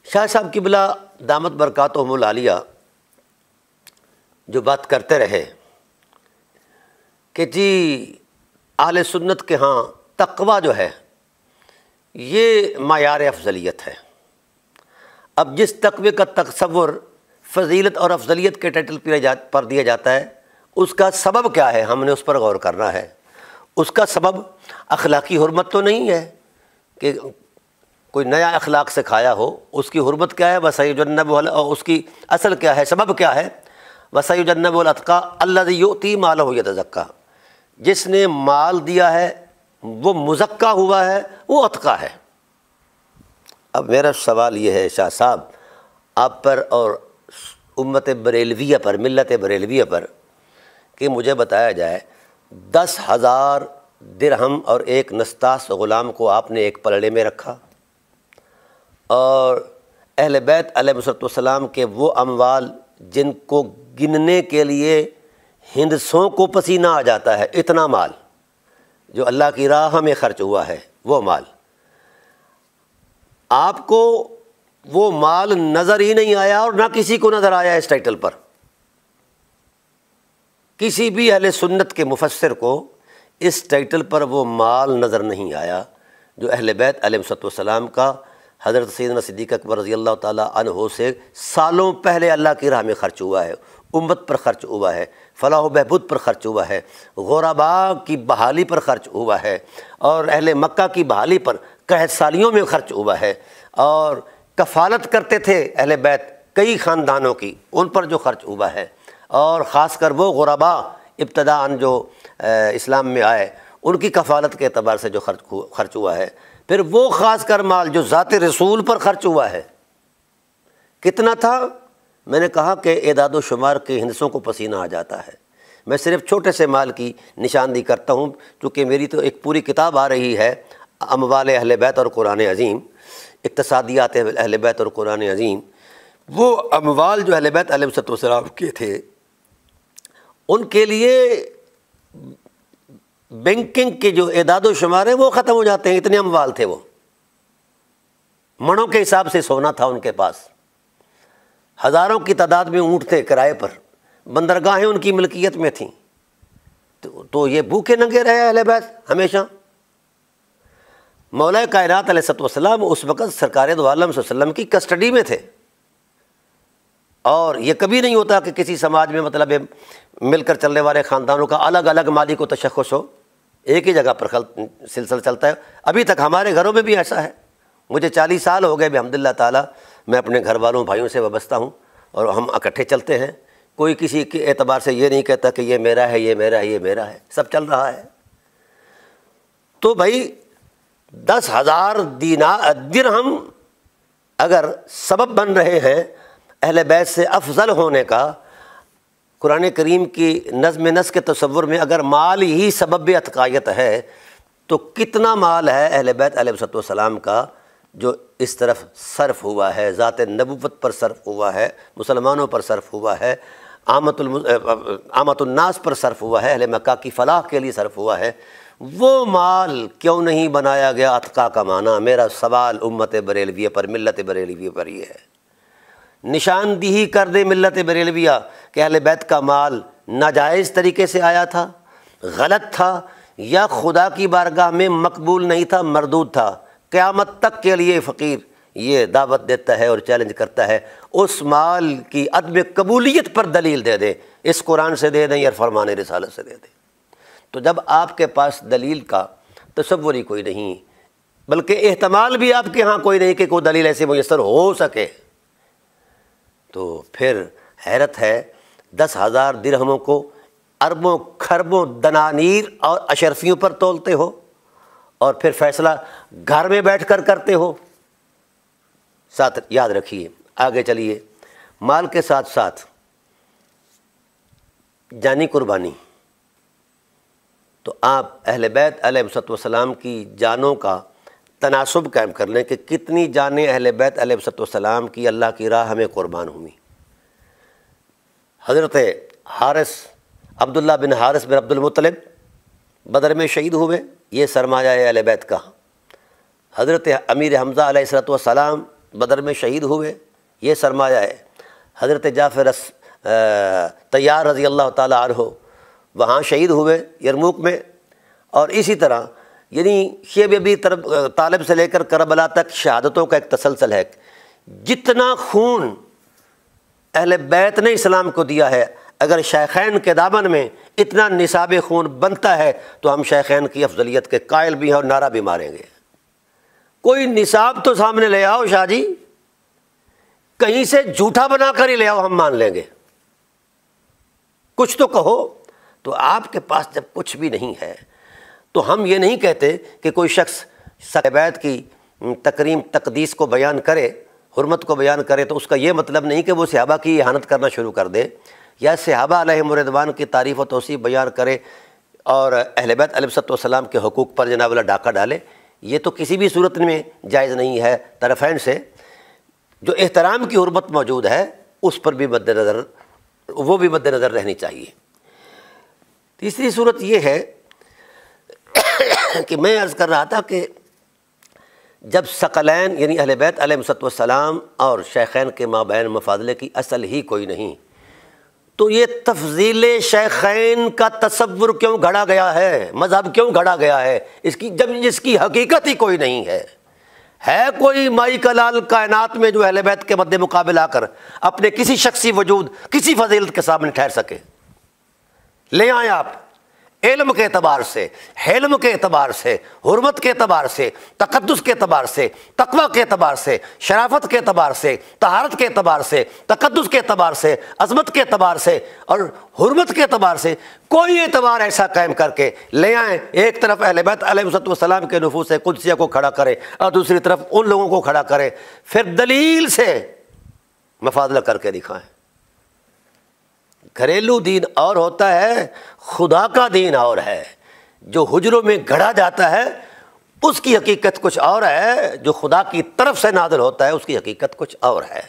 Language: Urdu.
شاہ صاحب قبلہ دامت برکاتہم العالیہ جو بات کرتے رہے کہ جی اہل سنت کے ہاں تقویٰ جو ہے یہ معیار افضلیت ہے۔ اب جس تقوی کا تصور فضیلت اور افضلیت کے ٹائٹل پر دیا جاتا ہے، اس کا سبب کیا ہے، ہم نے اس پر غور کرنا ہے۔ اس کا سبب اخلاقی حرمت تو نہیں ہے کہ کوئی نیا اخلاق سکھایا ہو، اس کی حرمت کیا ہے، وَسَيُجَنَّبُهُ، اور اس کی اصل کیا ہے، سبب کیا ہے، وَسَيُجَنَّبُهُ الْأَتْقَى الَّذِي يُؤْتِي مَالَهُ يَتَزَكَّى، جس نے مال دیا ہے وہ مزکا ہوا ہے، وہ اتقیٰ ہے۔ اب میرا سوال یہ ہے شاہ صاحب آپ پر اور امت بریلویہ پر، ملت بریلویہ پر، کہ مجھے بتایا جائے 10,000 درہم اور ایک نستاس غلام کو آپ نے ایک پلڑے میں رکھا، اور اہل بیت علیہ السلام کے وہ اموال جن کو گننے کے لیے ہندسوں کو پسینہ آ جاتا ہے، اتنا مال جو اللہ کی راہ میں خرچ ہوا ہے، وہ مال آپ کو وہ مال نظر ہی نہیں آیا، اور نہ کسی کو نظر آیا اس ٹائٹل پر۔ کسی بھی اہل سنت کے مفسر کو اس ٹائٹل پر وہ مال نظر نہیں آیا جو اہل بیت علیہ السلام کا حضرت سیدنا صدیق اکبر رضی اللہ تعالیٰ عنہ سے سالوں پہلے اللہ کی راہ میں خرچ ہوا ہے، امت پر خرچ ہوا ہے، فلاح و بہبود پر خرچ ہوا ہے، غرباء کی بحالی پر خرچ ہوا ہے، اور اہل مکہ کی بحالی پر قحط سالیوں میں خرچ ہوا ہے، اور کفالت کرتے تھے اہل بیت کئی خاندانوں کی، ان پر جو خرچ ہوا ہے، اور خاص کر وہ غرباء ابتداءً جو اسلام میں آئے ان کی کفالت کے اعتبار سے جو خرچ ہوا ہے، پھر وہ خاص کر مال جو ذات رسول پر خرچ ہوا ہے کتنا تھا؟ میں نے کہا کہ اعداد و شمار کے ہندسوں کو پسینہ آ جاتا ہے۔ میں صرف چھوٹے سے مال کی نشاندہی کرتا ہوں، کیونکہ میری تو ایک پوری کتاب آ رہی ہے اموال اہل بیت اور قرآن عظیم، اقتصادیات اہل بیت اور قرآن عظیم۔ وہ اموال جو اہل بیت علیہ السلام کے تھے ان کے لیے بینکنگ کے جو اعداد و شمار ہیں وہ ختم ہو جاتے ہیں، اتنے اموال تھے، وہ منوں کے حساب سے سونا تھا ان کے پاس، ہزاروں کی تعداد میں اونٹ تھے کرائے پر، بندرگاہیں ان کی ملکیت میں تھیں، تو یہ بھوکے ننگے رہے اہل بیت ہمیشہ۔ مولا کائنات علیہ السلام اس وقت سرکار دو عالم صلی اللہ علیہ وسلم کی کسٹڈی میں تھے، اور یہ کبھی نہیں ہوتا کہ کسی سماج میں مطلب مل کر چلنے والے خاندانوں کا الگ الگ مالک و تشخص ہو، ایک ہی جگہ پر سلسلہ چلتا ہے۔ ابھی تک ہمارے گھروں میں بھی ایسا ہے، مجھے 40 سال ہو گئے الحمدللہ تعالیٰ، میں اپنے گھر والوں بھائیوں سے وابستہ ہوں اور ہم اکٹھے چلتے ہیں، کوئی کسی کے اعتبار سے یہ نہیں کہتا کہ یہ میرا ہے، یہ میرا ہے، یہ میرا ہے، سب چل رہا ہے۔ تو بھائی 10,000 درہم اگر سبب بن رہے ہیں اہل بیت سے افضل ہونے کا، قرآن کریم کی نظم نسق کے تصور میں اگر مال ہی سبب اتقائیت ہے تو کتنا مال ہے اہل بیت علیہ السلام کا جو اس طرف صرف ہوا ہے، ذات نبوت پر صرف ہوا ہے، مسلمانوں پر صرف ہوا ہے، عامت الناس پر صرف ہوا ہے، اہل مکہ کی فلاح کے لیے صرف ہوا ہے، وہ مال کیوں نہیں بنایا گیا اتقیٰ کا معنی؟ میرا سوال امت بریلویہ پر، ملت بریلویہ پر یہ ہے۔ نشاندہی کر دے ملت بریلویہ کہ اہل بیت کا مال ناجائز طریقے سے آیا تھا، غلط تھا، یا خدا کی بارگاہ میں مقبول نہیں تھا، مردود تھا۔ قیامت تک کے لیے فقیر یہ دعوت دیتا ہے اور چیلنج کرتا ہے، اس مال کی عدم قبولیت پر دلیل دے دیں، اس قرآن سے دے دیں یا فرمان رسالت سے دے دیں۔ تو جب آپ کے پاس دلیل کا تصور ہی کوئی نہیں، بلکہ احتمال بھی آپ کے ہاں کوئی نہیں کہ کوئی دلیل ایسے میسر ہو سکے، تو پھر حیرت ہے 10,000 درہموں کو اربوں کھربوں دنانیر اور اشرفیوں پر تولتے ہو، اور پھر فیصلہ گھر میں بیٹھ کر کرتے ہو۔ ساتھ یاد رکھیے، آگے چلیے، مال کے ساتھ ساتھ جانی قربانی، تو آپ اہل بیت علیہ السلام کی جانوں کا تناسب قائم کر لیں کہ کتنی جانیں اہل بیت علیہ السلام کی اللہ کی راہ میں قربان ہوئی۔ حضرت حارث، عبداللہ بن حارث بن عبد المطلب بدر میں شہید ہوئے، یہ سرمایہ ہے اہل بیت کا۔ حضرت امیر حمزہ علیہ السلام بدر میں شہید ہوئے، یہ سرمایہ ہے۔ حضرت جعفر طیار رضی اللہ تعالیٰ عنہ وہاں شہید ہوئے یرموک میں، اور اسی طرح یعنی شیب ابی طالب سے لے کر کربلا تک شہادتوں کا ایک تسلسل ہے۔ جتنا خون اہل بیت نے اسلام کو دیا ہے، اگر شیخین کے دامن میں اتنا نصاب خون بنتا ہے تو ہم شیخین کی افضلیت کے قائل بھی ہیں اور نعرہ بھی ماریں گے۔ کوئی نصاب تو سامنے لے آؤ شاہ جی، کہیں سے جھوٹا بنا کر ہی لے آؤ، ہم مان لیں گے، کچھ تو کہو۔ تو آپ کے پاس جب کچھ بھی نہیں ہے تو ہم یہ نہیں کہتے کہ کوئی شخص اہل بیت کی تکریم تقدیس کو بیان کرے، حرمت کو بیان کرے، تو اس کا یہ مطلب نہیں کہ وہ صحابہ کی اہانت کرنا شروع کر دے، یا صحابہ علیہم الرضوان کی تعریف و توصیف بیان کرے اور اہل بیت علیہ السلام کے حقوق پر جناب اللہ ڈاکہ ڈالے۔ یہ تو کسی بھی صورت میں جائز نہیں ہے۔ طرفین سے جو احترام کی حرمت موجود ہے اس پر بھی مد نظر، وہ بھی مد نظر رہنی چاہیے۔ تیسری صورت یہ ہے کہ میں عرض کر رہا تھا کہ جب ثقلین یعنی اہل بیت علیہ السلام اور شیخین کے مابین مفاضلے کی اصل ہی کوئی نہیں، تو یہ تفضیل شیخین کا تصور کیوں گھڑا گیا ہے، مذہب کیوں گھڑا گیا ہے جس کی حقیقت ہی کوئی نہیں ہے؟ ہے کوئی مائی کا لال کائنات میں جو اہل بیت کے مد مقابل آ کر اپنے کسی شخصی وجود کسی فضیلت کے سامنے ٹھہر سکے؟ لے آئیں آپ، علم کے اعتبار سے، حلم کے اعتبار سے، حرمت کے اعتبار سے، تقدس کے اعتبار سے، تقوی کے اعتبار سے، شرافت کے اعتبار سے، طہارت کے اعتبار سے، تقدس کے اعتبار سے، عظمت کے اعتبار سے اور حرمت کے اعتبار سے کوئی اعتبار ایسا قائم کر کے لے آئیں۔ ایک طرف اہل بیت علیہ السلام کے نفوس قدسیہ کو کھڑا کرے اور دوسری طرف ان لوگوں کو کھڑا کرے، پھر دلیل سے مفاضلہ کر کے دکھائیں۔ گھریلو دین اور ہوتا ہے، خدا کا دین اور ہے۔ جو حجروں میں گھڑا جاتا ہے اس کی حقیقت کچھ اور ہے، جو خدا کی طرف سے نازل ہوتا ہے اس کی حقیقت کچھ اور ہے۔